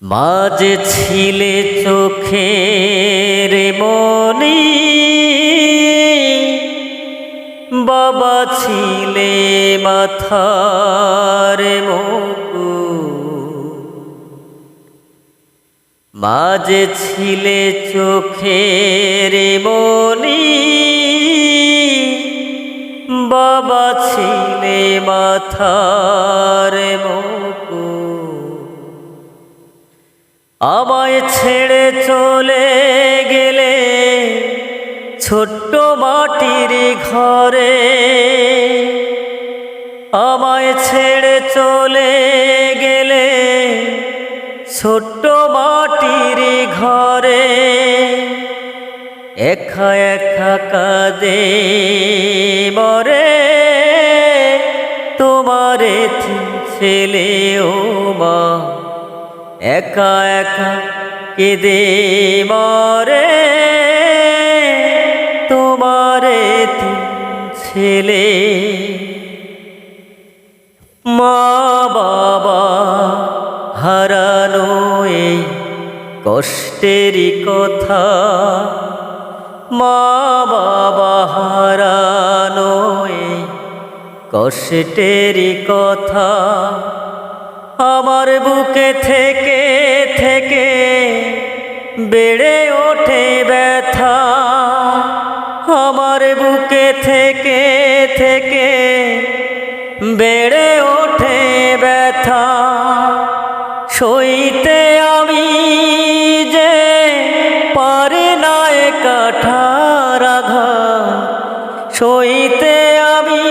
মাঝে ছিলে চোখের মনি, বাবা ছিলে মাথার মুকুট। মাঝে ছিলে চোখের মনি, বাবা ছিলে মাথার মুকুট। আমায় ছেড়ে চলে গেলে ছোট্ট মাটির ঘরে, আমায় ছেড়ে চলে গেলে ছোট্ট মাটির ঘরে। একা একা কাঁদে মরে তোমারে ছেলে ও মা। একা একা কেঁদে মরে তোমারে ছেলে। মা বাবা হারানো এই কষ্টেরই কথা, মা বাবা হারানো এই কষ্টেরই কথা। আমার বুকে থেকে থেকে বেড়ে ওঠে ব্যথা, আমার বুকে থেকে থেকে বেড়ে ওঠে ব্যথা। সইতে আমি যে পারি না এ কাঠার আঘাত, সইতে আমি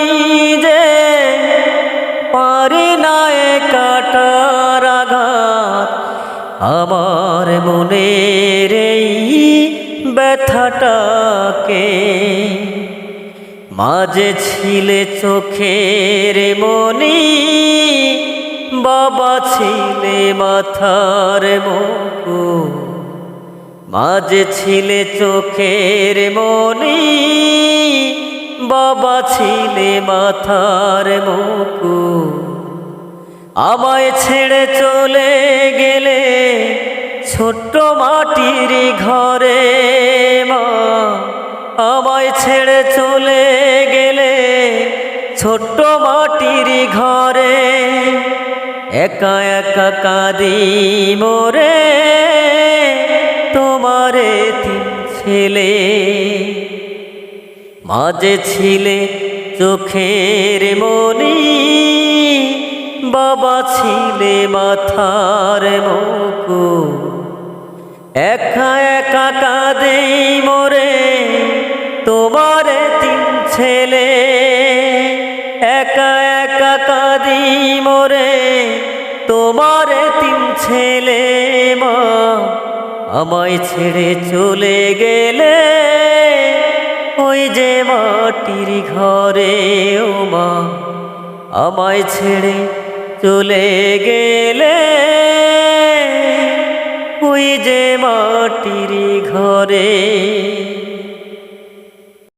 যে পারি না এ কাটার আঘাত। আমার মনের এই ব্যথাটাকে মাঝে ছিলে চোখের মনি, বাবা ছিলে মাথার মুকুট। মাঝে ছিলে চোখের মনি, বাবা ছিলে মাথার মুকুট। আমায় ছেড়ে চলে গেলে ছোট্ট মাটির ঘরে, মা আমায় ছেড়ে চলে গেলে ছোট্ট মাটির ঘরে। একা একা কাঁদি মোরে তোমারে ছেলে। মাঝে ছিলে চোখের মনি, বাবা ছিলে মাথার মুকুট। একা একা কাঁদে মোরে তোমারে ছেলে। একা একা কাঁদি মোরে তোমারে ছেলে। মা আমায় ছেড়ে চলে গেলে ওই যে মাটির ঘরে, ও মা আমায় ছেড়ে চলে গেলে ওই যে মাটির ঘরে।